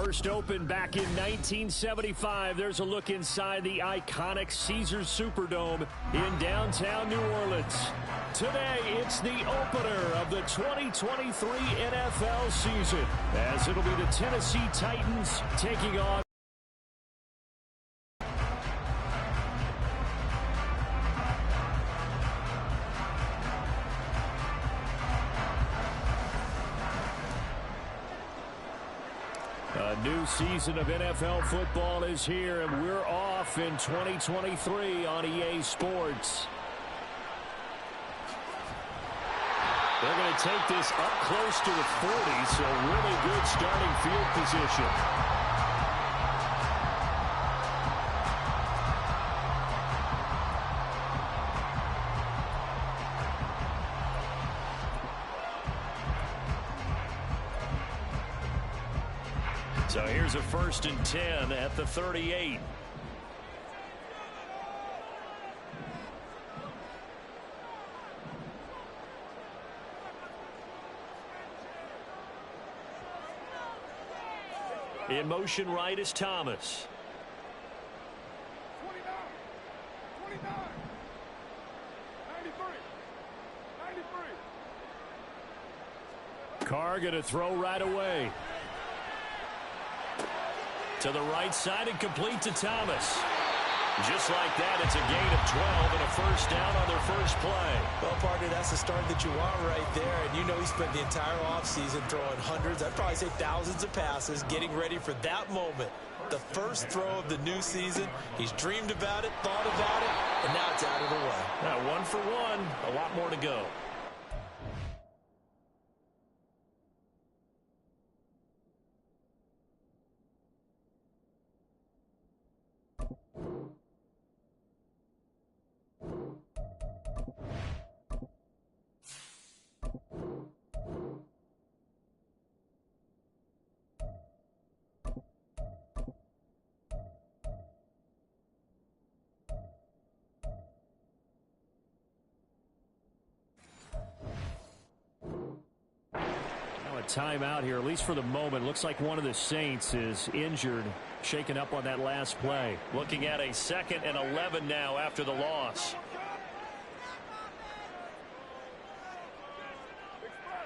First opened back in 1975. There's a look inside the iconic Caesars Superdome in downtown New Orleans. Today, it's the opener of the 2023 NFL season, as it'll be the Tennessee Titans taking on a new season of NFL football is here, and we're off in 2023 on EA Sports. They're going to take this up close to the 40, so really good starting field position. So here's a 1st and 10 at the 38. In motion right is Thomas. 29, 93, 93. Carr going to throw right away. To the right side and complete to Thomas. Just like that, it's a gain of 12 and a first down on their first play. Well, partner, that's the start that you want right there. And you know he spent the entire offseason throwing hundreds, I'd probably say thousands of passes, getting ready for that moment. The first throw of the new season. He's dreamed about it, thought about it, and now it's out of the way. Now, 1 for 1, a lot more to go. Timeout here, at least for the moment. Looks like one of the Saints is injured, shaken up on that last play. Looking at a 2nd and 11 now after the loss.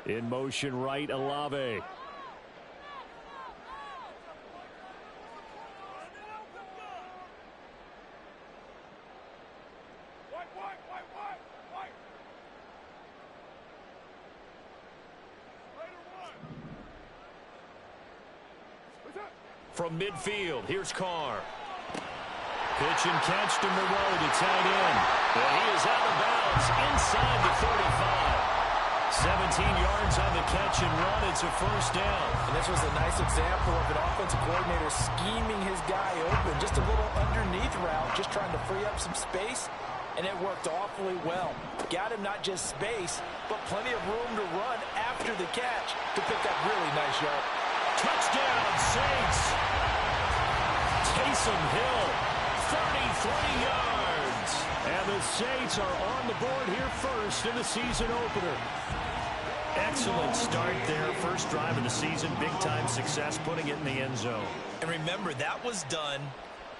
In motion right, Olave. From midfield, here's Carr. Pitch and catch to Moreau to tight end. And he is out of bounds inside the 35. 17 yards on the catch and run. It's a first down. And this was a nice example of an offensive coordinator scheming his guy open. Just a little underneath route, just trying to free up some space. And it worked awfully well. Got him not just space, but plenty of room to run after the catch to pick up really nice yard. Touchdown, Saints. Taysom Hill, 33 yards. And the Saints are on the board here first in the season opener. Excellent start there. First drive of the season. Big-time success, putting it in the end zone. And remember, that was done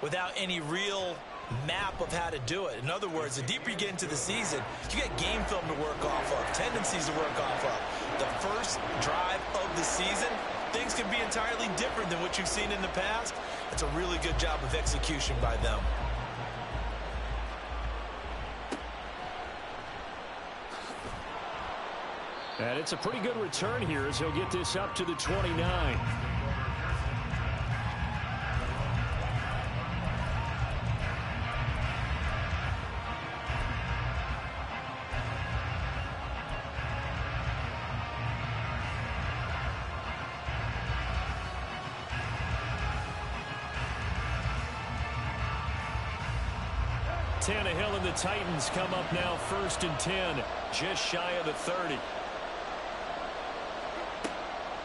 without any real map of how to do it. In other words, the deeper you get into the season, you get game film to work off of, tendencies to work off of. The first drive of the season, things can be entirely different than what you've seen in the past. It's a really good job of execution by them. And it's a pretty good return here as he'll get this up to the 29. Tannehill and the Titans come up now 1st and 10, just shy of the 30.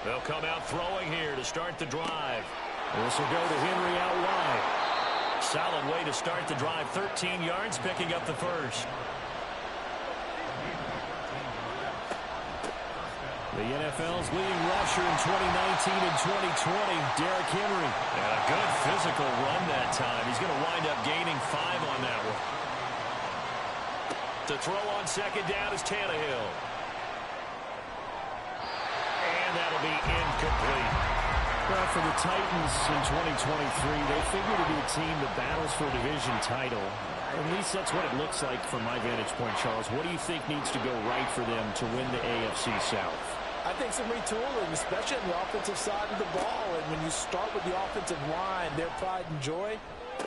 They'll come out throwing here to start the drive. This will go to Henry out wide. Solid way to start the drive. 13 yards, picking up the first. The NFL's leading rusher in 2019 and 2020, Derrick Henry. vertical run that time. He's going to wind up gaining 5 on that one. To throw on second down is Tannehill. And that'll be incomplete. Well, for the Titans in 2023, they figure to be a team that battles for a division title. At least that's what it looks like from my vantage point, Charles. What do you think needs to go right for them to win the AFC South? I think some retooling, especially on the offensive side of the ball. And when you start with the offensive line, their pride and joy,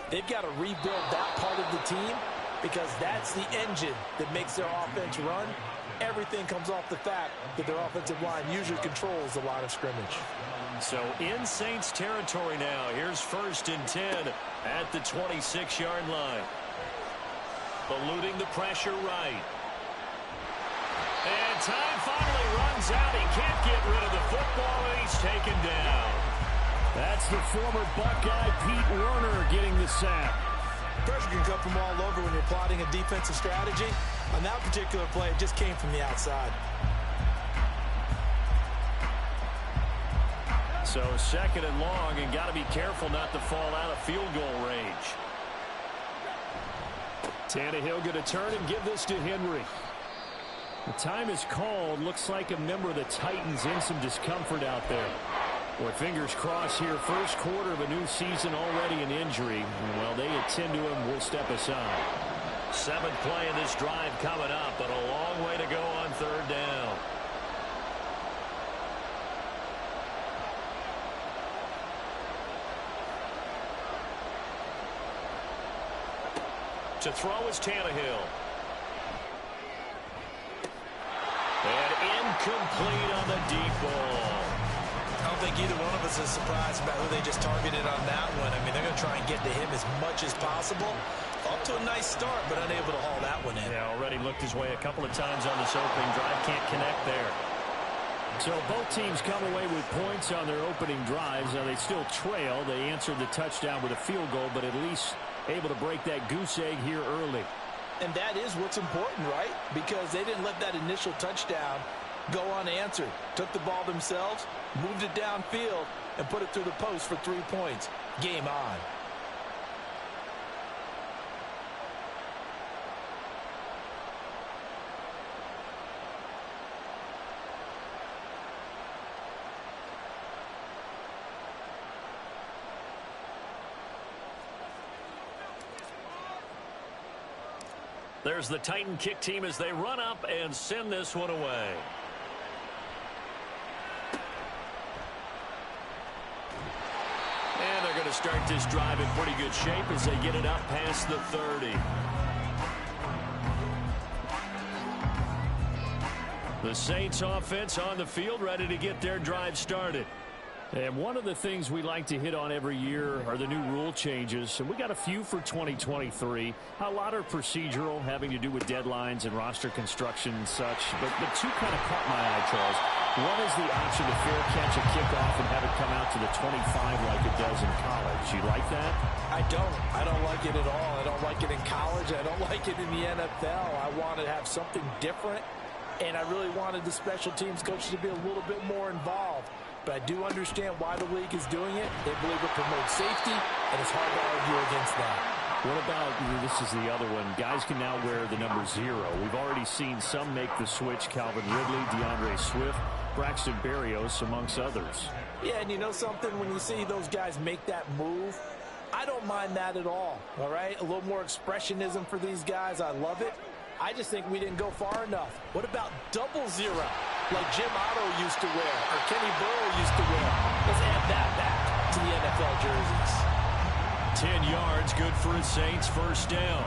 they've got to rebuild that part of the team because that's the engine that makes their offense run. Everything comes off the fact that their offensive line usually controls the line of scrimmage. So in Saints territory now. Here's 1st and 10 at the 26-yard line. Eluding the pressure right. And time finally runs out. He can't get rid of the football, and he's taken down. That's the former Buckeye Pete Werner getting the sack. Pressure can come from all over when you're plotting a defensive strategy. On that particular play, it just came from the outside. So 2nd and long, and got to be careful not to fall out of field goal range. Tannehill going to turn and give this to Henry. The time is called. Looks like a member of the Titans in some discomfort out there. Boy, fingers crossed here. First quarter of a new season, already an injury. Well, they attend to him. We'll step aside. 7th play of this drive coming up, but a long way to go on 3rd down. To throw is Tannehill. And incomplete on the deep ball. I don't think either one of us is surprised about who they just targeted on that one. I mean, they're going to try and get to him as much as possible. Off to a nice start, but unable to haul that one in. Yeah, already looked his way a couple of times on this opening drive. Can't connect there. So both teams come away with points on their opening drives. Now they still trail. They answered the touchdown with a field goal, but at least able to break that goose egg here early. And that is what's important, right? Because they didn't let that initial touchdown go unanswered. Took the ball themselves, moved it downfield, and put it through the post for 3 points. Game on. There's the Titan kick team as they run up and send this one away. And they're going to start this drive in pretty good shape as they get it up past the 30. The Saints offense on the field, ready to get their drive started. And one of the things we like to hit on every year are the new rule changes. And we got a few for 2023. A lot are procedural, having to do with deadlines and roster construction and such. But two kind of caught my eye, Charles. One is the option to fair catch a kickoff and have it come out to the 25 like it does in college. You like that? I don't. I don't like it at all. I don't like it in college. I don't like it in the NFL. I want to have something different. And I really wanted the special teams coaches to be a little bit more involved. But I do understand why the league is doing it. They believe it promotes safety, and it's hard to argue against that. What about, this is the other one, guys can now wear the number 0. We've already seen some make the switch, Calvin Ridley, DeAndre Swift, Braxton Berrios, amongst others. Yeah, and you know something? When you see those guys make that move, I don't mind that at all right? A little more expressionism for these guys. I love it. I just think we didn't go far enough. What about 0 like Jim Otto used to wear or Kenny Burrow used to wear? Let's add that back to the NFL jerseys. 10 yards, good for a Saints first down.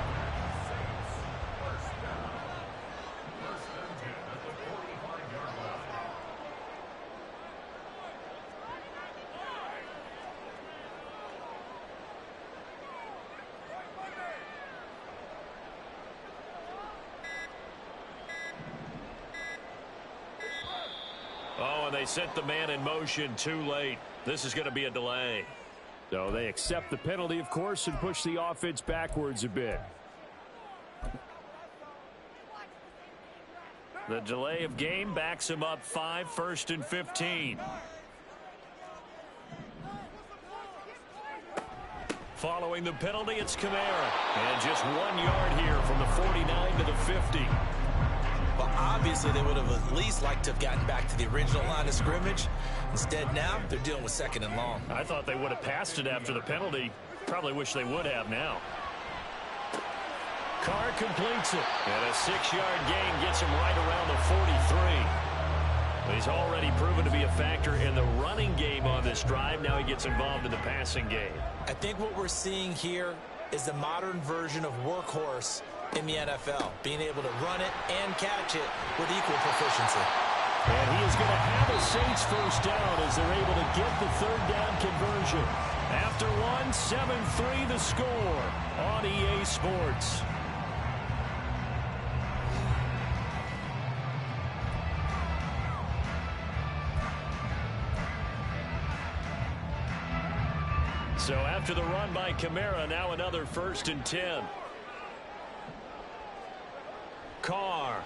They sent the man in motion too late. This is going to be a delay. So they accept the penalty, of course, and push the offense backwards a bit. The delay of game backs him up 5, 1st and 15. Following the penalty, it's Kamara. And just 1 yard here from the 49 to the 50. Well, obviously, they would have at least liked to have gotten back to the original line of scrimmage. Instead, now, they're dealing with 2nd and long. I thought they would have passed it after the penalty. Probably wish they would have now. Carr completes it. And a 6-yard gain gets him right around the 43. He's already proven to be a factor in the running game on this drive. Now he gets involved in the passing game. I think what we're seeing here is the modern version of workhorse in the NFL, being able to run it and catch it with equal proficiency. And he is going to have a Saints first down as they're able to get the 3rd down conversion. After 7-3 the score on EA Sports. So after the run by Kamara, now another 1st and 10. Carr.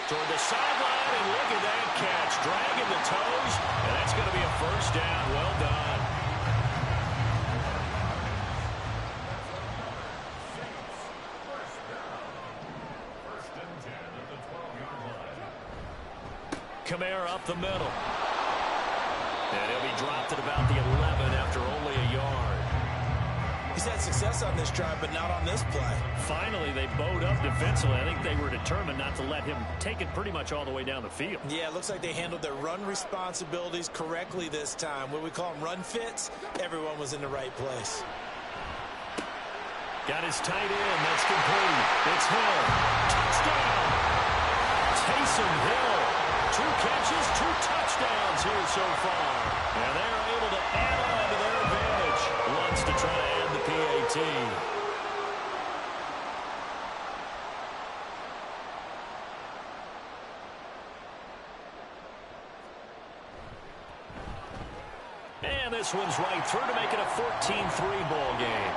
Toward the sideline, and look at that catch. Dragging the toes, and that's going to be a 1st down. Well done. Kamara up the middle. And he'll be dropped at about the 11 after only a yard. He's had success on this drive, but not on this play. Finally, they bowed up defensively. I think they were determined not to let him take it pretty much all the way down the field. Yeah, it looks like they handled their run responsibilities correctly this time. What we call them run fits, everyone was in the right place. Got his tight end. That's complete. It's Hill. Touchdown. Taysom Hill. 2 catches, 2 touchdowns here so far. And they're able to add on to their advantage. Wants to try to add the PAT. And this one's right through to make it a 14-3 ball game.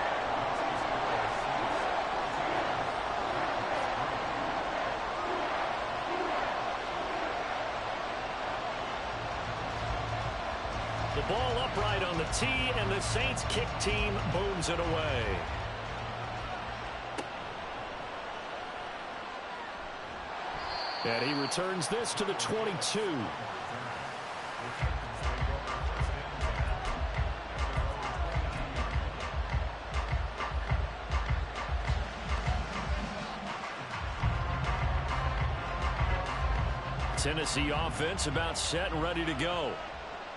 The ball upright on the tee, and the Saints kick team booms it away. And he returns this to the 22. Tennessee offense about set and ready to go.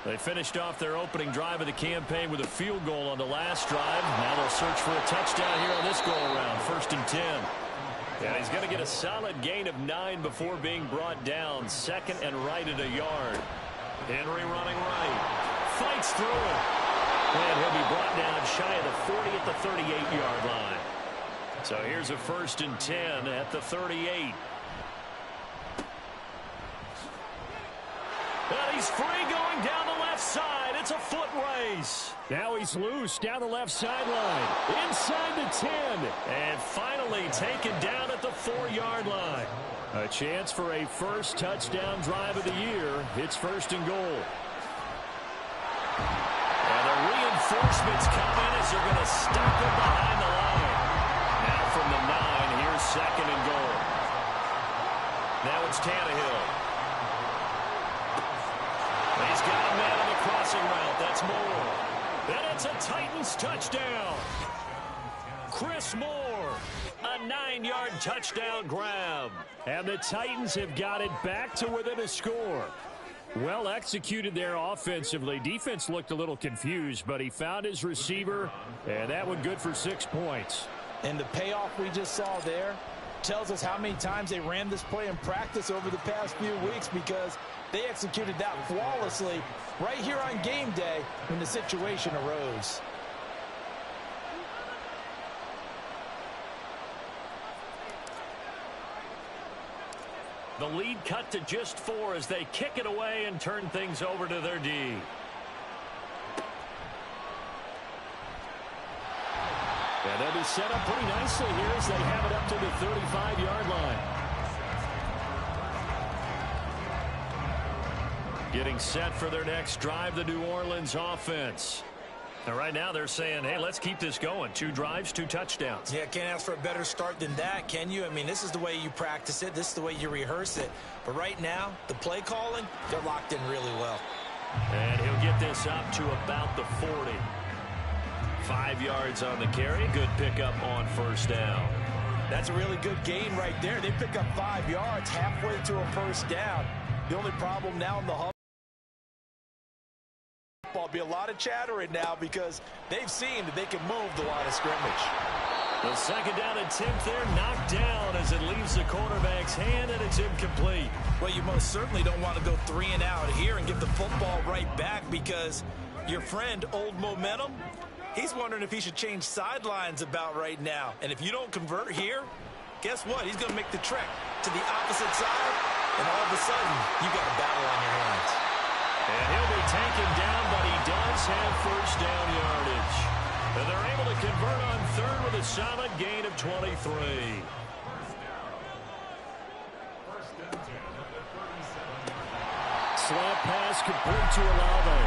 They finished off their opening drive of the campaign with a field goal on the last drive. Now they'll search for a touchdown here on this go-around. 1st and 10. And he's going to get a solid gain of 9 before being brought down. 2nd and right at a yard. Henry running right. Fights through it. And he'll be brought down shy of the 40 at the 38-yard line. So here's a 1st and 10 at the 38. And he's free going down the left side. It's a foot race. Now he's loose down the left sideline. Inside the 10. And finally taken down at the 4-yard line. A chance for a first touchdown drive of the year. It's 1st and goal. And the reinforcements come in as they're going to stop him behind the line. Now from the 9, here's 2nd and goal. Now it's Tannehill. He's got a man on the crossing route. That's Moore. And it's a Titans touchdown. Chris Moore. A 9-yard touchdown grab. And the Titans have got it back to within a score. Well executed there offensively. Defense looked a little confused, but he found his receiver, and that one good for 6 points. And the payoff we just saw there tells us how many times they ran this play in practice over the past few weeks, because they executed that flawlessly right here on game day when the situation arose. The lead cut to just 4 as they kick it away and turn things over to their D. And they'll be set up pretty nicely here as they have it up to the 35-yard line. Getting set for their next drive, the New Orleans offense. And right now they're saying, hey, let's keep this going. 2 drives, 2 touchdowns. Yeah, can't ask for a better start than that, can you? I mean, this is the way you practice it. This is the way you rehearse it. But right now, the play calling, they're locked in really well. And he'll get this up to about the 40. 5 yards on the carry. Good pickup on first down. That's a really good gain right there. They pick up 5 yards halfway to a first down. The only problem now in the huddle will be a lot of chattering now because they've seen that they can move the line of scrimmage. The 2nd down attempt there knocked down as it leaves the quarterback's hand, and it's incomplete. Well, you most certainly don't want to go 3 and out here and give the football right back because your friend, Old Momentum, he's wondering if he should change sidelines about right now. And if you don't convert here, guess what? He's going to make the trek to the opposite side, and all of a sudden, you got a battle on your hands. And he'll be taken down, but he does have first down yardage. And they're able to convert on 3rd with a solid gain of 23. Slant pass complete to Olave.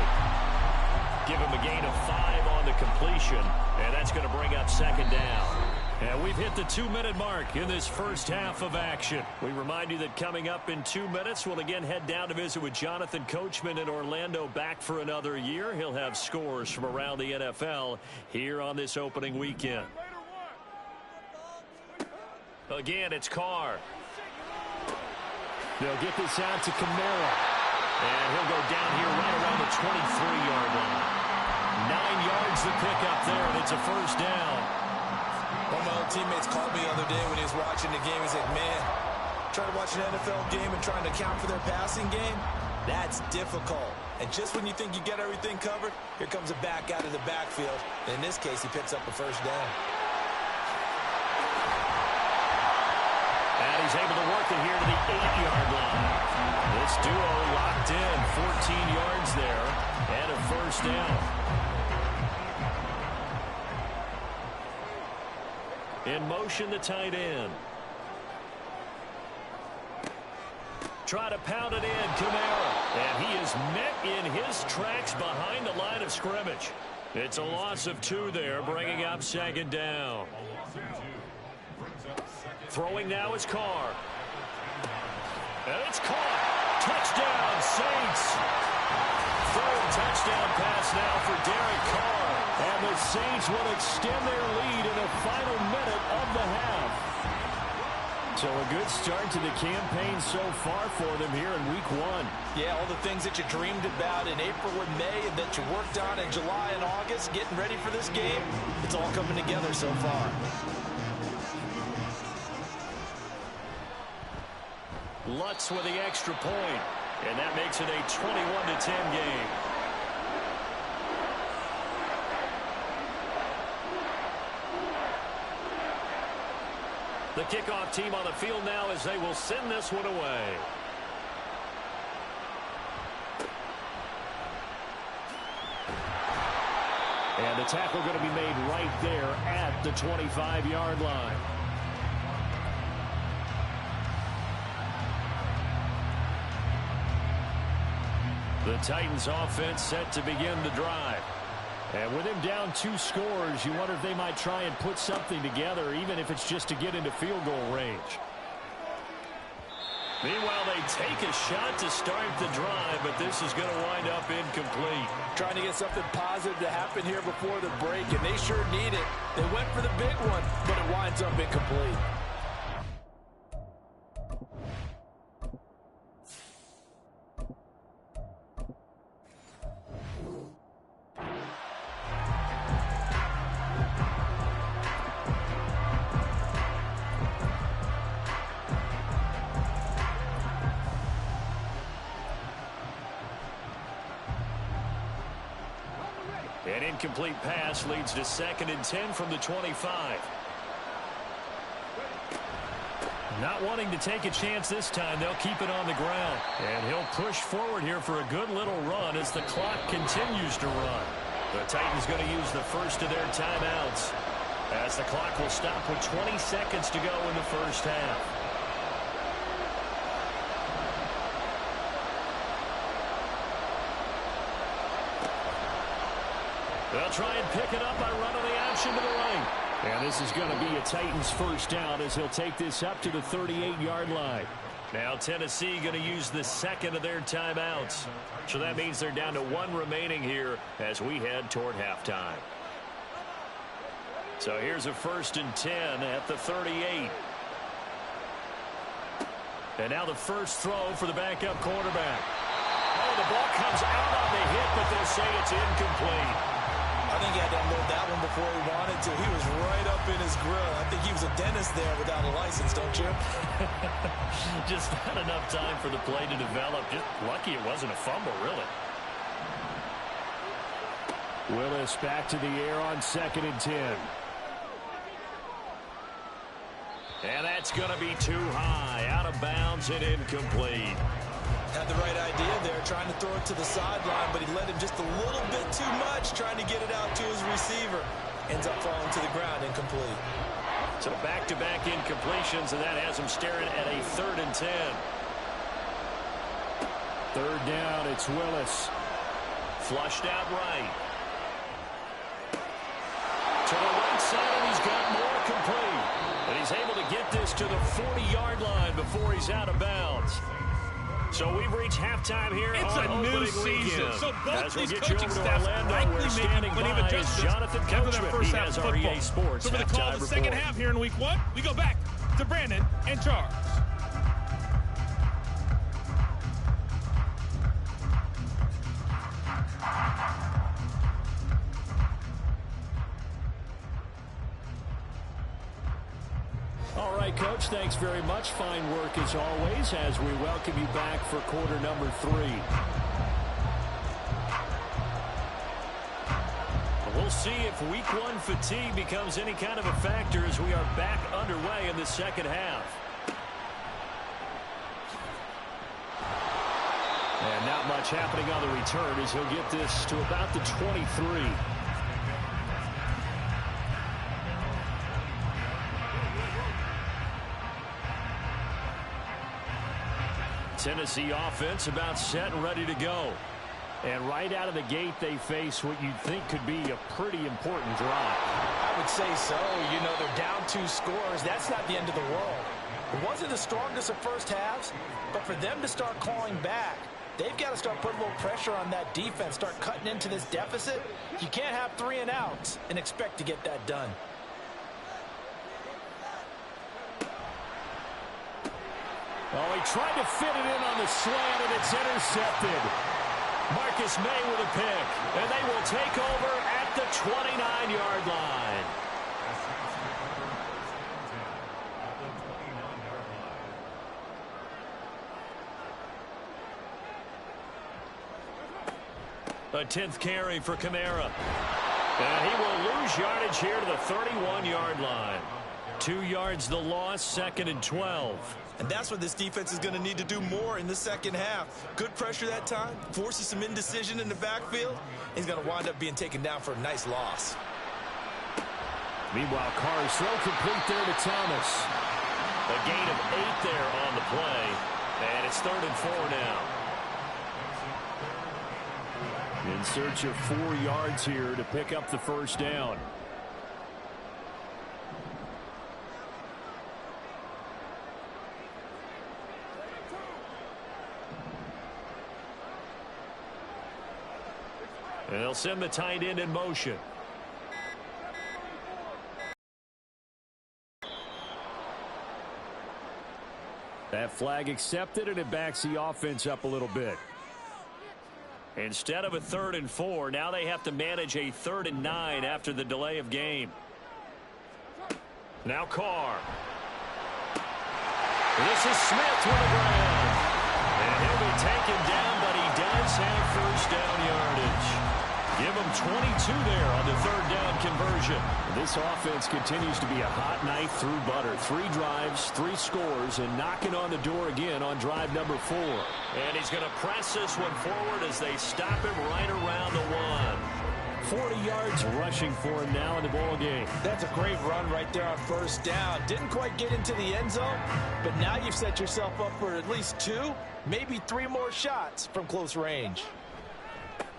Give him a gain of 5 on the completion, and that's going to bring up 2nd down. And we've hit the 2-minute mark in this first half of action. We remind you that coming up in 2 minutes, we'll again head down to visit with Jonathan Coachman in Orlando, back for another year. He'll have scores from around the NFL here on this opening weekend. Again, it's Carr. They'll get this out to Kamara. And he'll go down here right around the 23-yard line. 9 yards to pick up there, and it's a first down. One of my old teammates called me the other day when he was watching the game. He's like, man, trying to watch an NFL game and trying to account for their passing game, that's difficult. And just when you think you get everything covered, here comes a back out of the backfield. And in this case, he picks up a first down. And he's able to work it here to the 8-yard line. This duo locked in, 14 yards there, and a first down. In motion, the tight end. Try to pound it in, Kamara. And he is met in his tracks behind the line of scrimmage. It's a loss of 2 there, bringing up 2nd down. Throwing now is Carr. And it's caught. Touchdown, Saints. 3rd touchdown pass now for Derek Carr. And the Saints will extend their lead in the final minute of the half. So a good start to the campaign so far for them here in week 1. Yeah, all the things that you dreamed about in April and May and that you worked on in July and August, getting ready for this game, it's all coming together so far. Lutz with the extra point, and that makes it a 21-10 game. The kickoff team on the field now as they will send this one away. And the tackle going to be made right there at the 25-yard line. The Titans offense set to begin the drive. And with him down 2 scores, you wonder if they might try and put something together, even if it's just to get into field goal range. Meanwhile, they take a shot to start the drive, but this is going to wind up incomplete. Trying to get something positive to happen here before the break, and they sure need it. They went for the big one, but it winds up incomplete. An incomplete pass leads to 2nd and 10 from the 25. Not wanting to take a chance this time, they'll keep it on the ground. And he'll push forward here for a good little run as the clock continues to run. The Titans going to use the first of their timeouts as the clock will stop with 20 seconds to go in the first half. They'll try and pick it up by running the option to the right. And this is going to be a Titans first down as he'll take this up to the 38-yard line. Now Tennessee going to use the second of their timeouts. So that means they're down to one remaining here as we head toward halftime. So here's a 1st and 10 at the 38. And now the first throw for the backup quarterback. Oh, the ball comes out on the hit, but they'll say it's incomplete. I think he had to unload that one before he wanted to. He was right up in his grill. I think he was a dentist there without a license, don't you? Just not enough time for the play to develop. Just lucky it wasn't a fumble, really. Willis back to the air on 2nd and 10. And that's going to be too high. Out of bounds and incomplete. Had the right idea there, trying to throw it to the sideline, but he let him just a little bit too much, trying to get it out to his receiver. Ends up falling to the ground, incomplete. So back-to-back incompletions, and that has him staring at a 3rd and 10. 3rd down, it's Willis. Flushed out right. To the right side, and he's got more complete. And he's able to get this to the 40-yard line before he's out of bounds. So we've reached halftime here it's on a new opening season. weekend. So both As we'll these get you coaching over to staffs Orlando, likely we're making standing plenty of by is adjustments Jonathan after that Coachman. first He half has of our football. EA Sports So for the call halftime of the second report. half here in week 1, we go back to Brandon and Charles. All right, Coach, thanks very much. Fine work as always as we welcome you back for quarter number 3. We'll see if week 1 fatigue becomes any kind of a factor as we are back underway in the second half. And not much happening on the return as he'll get this to about the 23. Tennessee offense about set and ready to go. And right out of the gate, they face what you'd think could be a pretty important drive. I would say so. You know, they're down 2 scores. That's not the end of the world. It wasn't the strongest of first halves, but for them to start clawing back, they've got to start putting a little pressure on that defense, start cutting into this deficit. You can't have 3 and outs and expect to get that done. Oh, he tried to fit it in on the slant, and it's intercepted. Marcus May with a pick, and they will take over at the 29-yard line. A 10th carry for Kamara. And he will lose yardage here to the 31-yard line. 2 yards the loss, 2nd and 12. And that's what this defense is going to need to do more in the second half. Good pressure that time, forces some indecision in the backfield. He's going to wind up being taken down for a nice loss. Meanwhile, Carr's throw complete there to Thomas. A gain of 8 there on the play. And it's 3rd and 4 now. In search of 4 yards here to pick up the first down. And they'll send the tight end in motion. That flag accepted, and it backs the offense up a little bit. Instead of a 3rd and 4, now they have to manage a 3rd and 9 after the delay of game. Now Carr. This is Smith with a grab. And he'll be taken down, but he does have first down yardage. Give him 22 there on the 3rd down conversion. This offense continues to be a hot knife through butter. 3 drives, 3 scores, and knocking on the door again on drive number 4. And he's going to press this one forward as they stop him right around the 1. 40 yards rushing for him now in the ball game. That's a great run right there on first down. Didn't quite get into the end zone, but now you've set yourself up for at least 2, maybe 3 more shots from close range.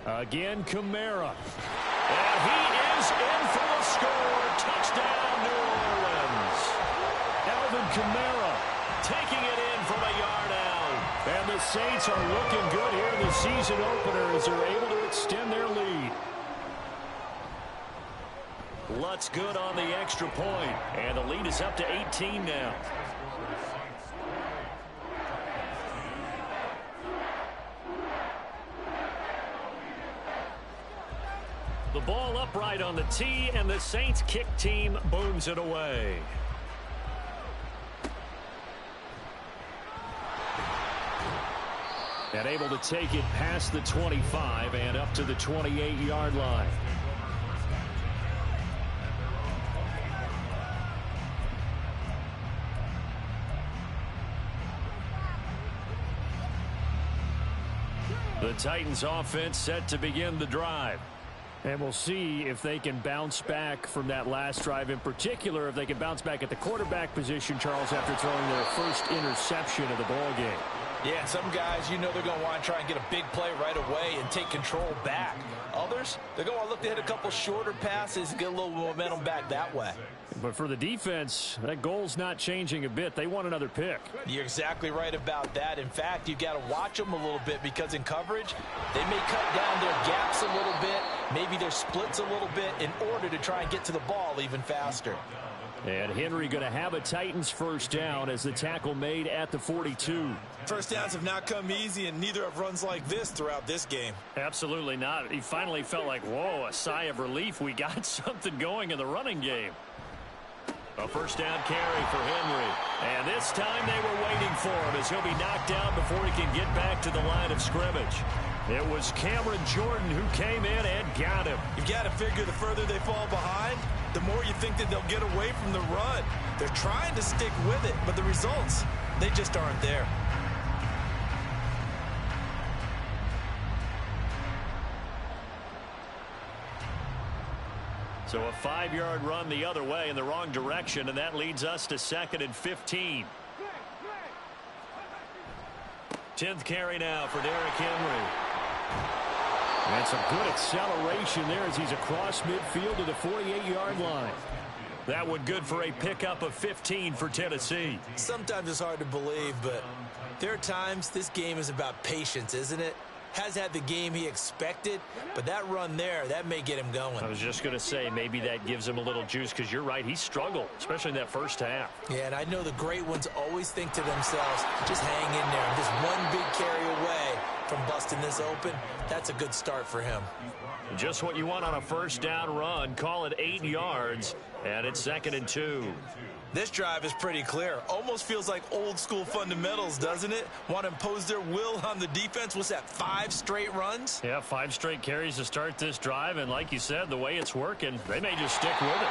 Again, Kamara. And he is in for the score. Touchdown, New Orleans. Alvin Kamara taking it in from a yard out. And the Saints are looking good here in the season opener as they're able to extend their lead. Lutz good on the extra point, and the lead is up to 18 now. The ball upright on the tee, and the Saints kick team booms it away. And able to take it past the 25 and up to the 28-yard line. The Titans offense set to begin the drive. And we'll see if they can bounce back from that last drive, in particular if they can bounce back at the quarterback position, Charles, after throwing their first interception of the ball game. Yeah, some guys, you know they're going to want to try and get a big play right away and take control back. Others, they're going to look to hit a couple shorter passes and get a little momentum back that way. But for the defense, that goal's not changing a bit. They want another pick. You're exactly right about that. In fact, you've got to watch them a little bit because in coverage, they may cut down their gaps a little bit, maybe their splits a little bit in order to try and get to the ball even faster. And Henry going to have a Titans first down as the tackle made at the 42. First downs have not come easy, and neither have runs like this throughout this game. Absolutely not. He finally felt like, whoa, a sigh of relief. We got something going in the running game. A first down carry for Henry. And this time they were waiting for him as he'll be knocked down before he can get back to the line of scrimmage. It was Cameron Jordan who came in and got him. You've got to figure the further they fall behind, the more you think that they'll get away from the run. They're trying to stick with it, but the results, they just aren't there. So a 5-yard run the other way in the wrong direction, and that leads us to 2nd and 15. 10th carry now for Derrick Henry. And some good acceleration there as he's across midfield to the 48-yard line. That one good for a pickup of 15 for Tennessee. Sometimes it's hard to believe, but there are times this game is about patience, isn't it? Has had the game he expected, but that run there, that may get him going. I was just going to say, maybe that gives him a little juice, because you're right, he struggled, especially in that first half. Yeah, and I know the great ones always think to themselves, just hang in there. Just one big carry away from busting this open. That's a good start for him. Just what you want on a first down run. Call it 8 yards, and it's 2nd and 2. This drive is pretty clear. Almost feels like old school fundamentals, doesn't it? Want to impose their will on the defense. What's that, 5 straight runs? Yeah, 5 straight carries to start this drive, and like you said, the way it's working, they may just stick with it.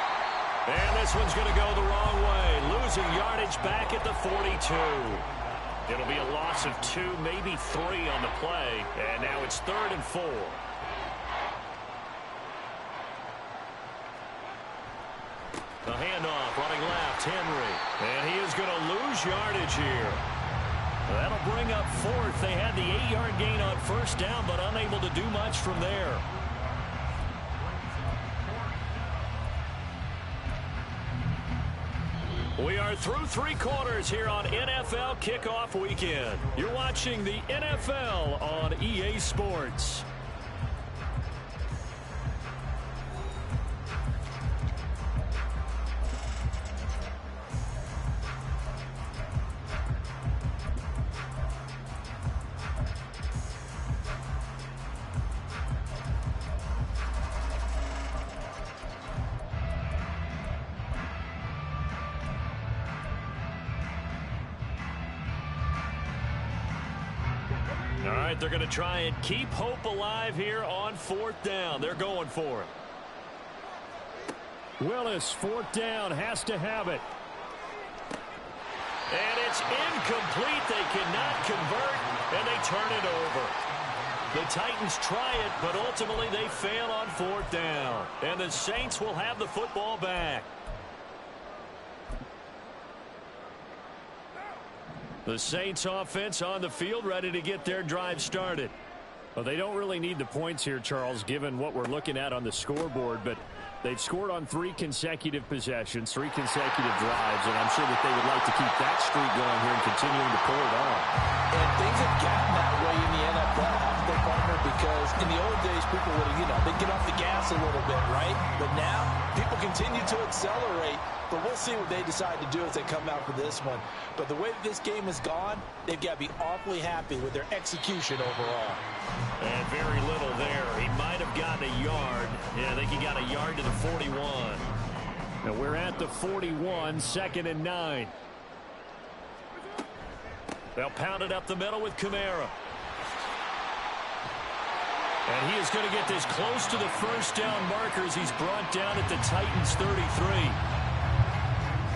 And this one's going to go the wrong way, losing yardage back at the 42. It'll be a loss of 2, maybe 3 on the play, and now it's 3rd and 4. The handoff, running left, Henry. And he is going to lose yardage here. That'll bring up 4th. They had the 8-yard gain on first down, but unable to do much from there. We are through 3 quarters here on NFL Kickoff Weekend. You're watching the NFL on EA Sports. All right, they're going to try and keep hope alive here on 4th down. They're going for it. Willis, 4th down, has to have it. And it's incomplete. They cannot convert, and they turn it over. The Titans try it, but ultimately they fail on 4th down. And the Saints will have the football back. The Saints offense on the field, ready to get their drive started. Well, they don't really need the points here, Charles, given what we're looking at on the scoreboard, but they've scored on 3 consecutive possessions, 3 consecutive drives, and I'm sure that they would like to keep that streak going here and continuing to pull it on. And things have gotten that way in the NFL, haven't they, partner? Because in the old days, people would have, they'd get off the gas a little bit, right? But now, people continue to accelerate, but we'll see what they decide to do as they come out for this one. But the way this game has gone, they've got to be awfully happy with their execution overall. And very little there. He might have gotten a yard. Yeah, I think he got a yard to the 41. Now we're at the 41, 2nd and 9. They'll pound it up the middle with Kamara. And he is going to get this close to the first down markers. He's brought down at the Titans 33.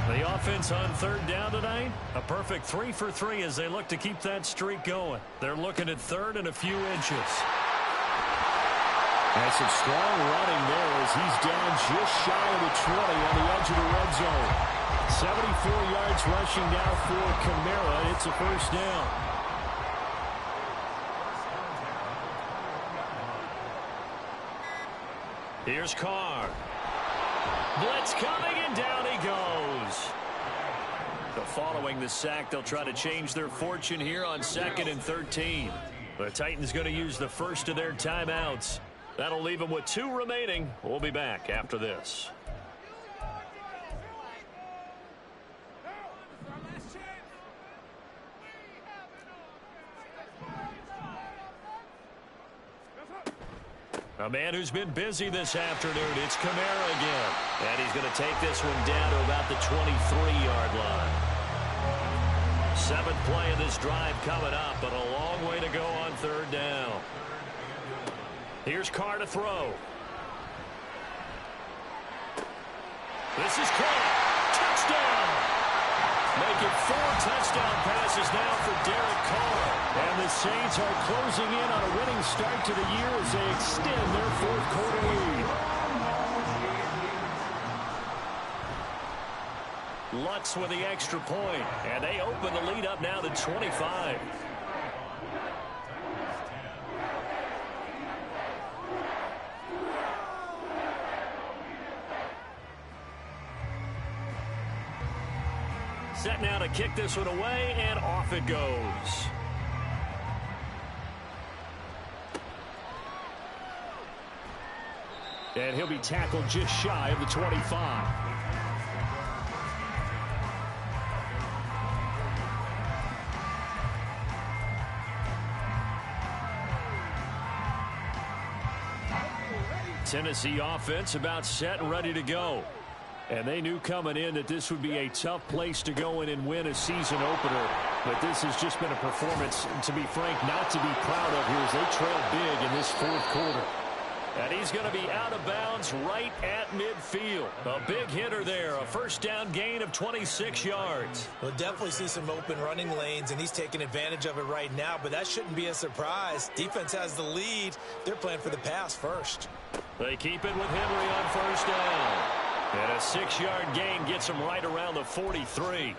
The offense on 3rd down tonight, a perfect 3 for 3 as they look to keep that streak going. They're looking at 3rd and a few inches. And some strong running there as he's down just shy of the 20 on the edge of the red zone. 74 yards rushing now for Kamara. It's a first down. Here's Carr. Blitz coming, and down he goes. So following the sack, they'll try to change their fortune here on 2nd and 13. The Titans going to use the first of their timeouts. That'll leave them with 2 remaining. We'll be back after this. A man who's been busy this afternoon, it's Kamara again. And he's going to take this one down to about the 23-yard line. 7th play of this drive coming up, but a long way to go on 3rd down. Here's Carr to throw. This is Carr. Touchdown! Making 4 touchdown passes now for Derek Carr. And the Saints are closing in on a winning start to the year as they extend their 4th quarter lead. Lutz with the extra point, and they open the lead up now to 25. Set now to kick this one away, and off it goes. And he'll be tackled just shy of the 25. Tennessee offense about set and ready to go. And they knew coming in that this would be a tough place to go in and win a season opener. But this has just been a performance, to be frank, not to be proud of here as they trail big in this 4th quarter. And he's going to be out of bounds right at midfield. A big hitter there, a first down gain of 26 yards. We'll definitely see some open running lanes, and he's taking advantage of it right now, but that shouldn't be a surprise. Defense has the lead. They're playing for the pass first. They keep it with Henry on first down. And a 6-yard gain gets him right around the 43.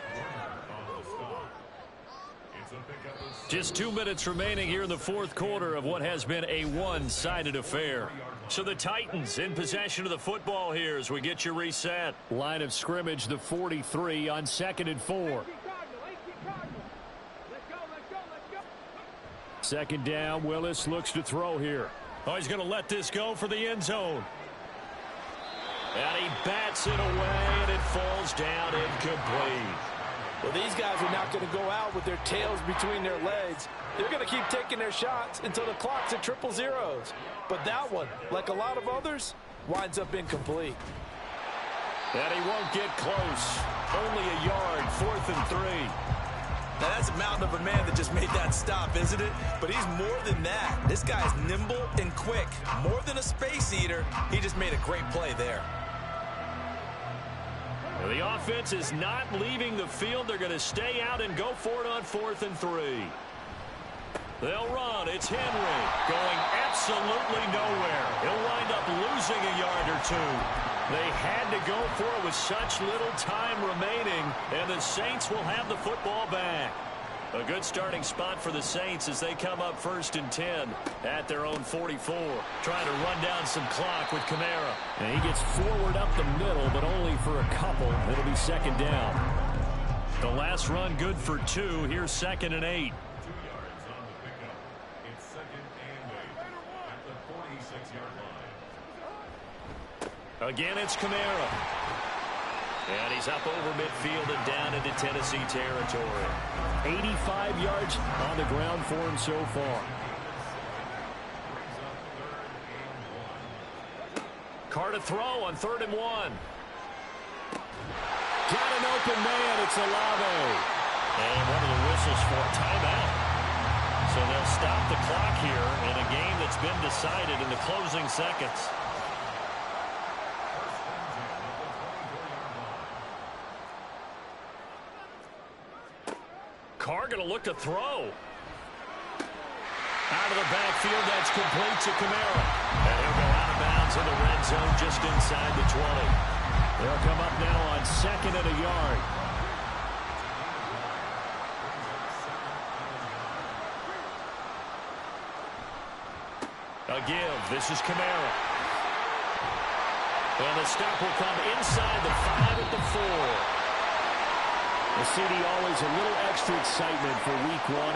Just 2 minutes remaining here in the 4th quarter of what has been a one-sided affair. So the Titans in possession of the football here as we get you reset. Line of scrimmage, the 43 on 2nd and 4. 2nd down, Willis looks to throw here. Oh, he's going to let this go for the end zone. And he bats it away, and it falls down incomplete. Well, these guys are not going to go out with their tails between their legs. They're going to keep taking their shots until the clock's at 000. But that one, like a lot of others, winds up incomplete. And he won't get close. Only a yard, 4th and 3. Now, that's a mountain of a man that just made that stop, isn't it? But he's more than that. This guy's nimble and quick. More than a space eater, he just made a great play there. The offense is not leaving the field. They're going to stay out and go for it on 4th and 3. They'll run. It's Henry going absolutely nowhere. He'll wind up losing a yard or 2. They had to go for it with such little time remaining, and the Saints will have the football back. A good starting spot for the Saints as they come up 1st and 10 at their own 44. Trying to run down some clock with Kamara. And he gets forward up the middle, but only for a couple. It'll be 2nd down. The last run good for 2. Here's 2nd and 8. Again, it's Kamara. And he's up over midfield and down into Tennessee territory. 85 yards on the ground for him so far. Carr to throw on 3rd and 1. Got an open man. It's Olave. And one of the whistles for a timeout. So they'll stop the clock here in a game that's been decided in the closing seconds. Carr going to look to throw. Out of the backfield, that's complete to Kamara. And he'll go out of bounds in the red zone just inside the 20. They'll come up now on 2nd and a yard. A give. This is Kamara. And the stop will come inside the 5 at the 4. The CD always a little extra excitement for week 1.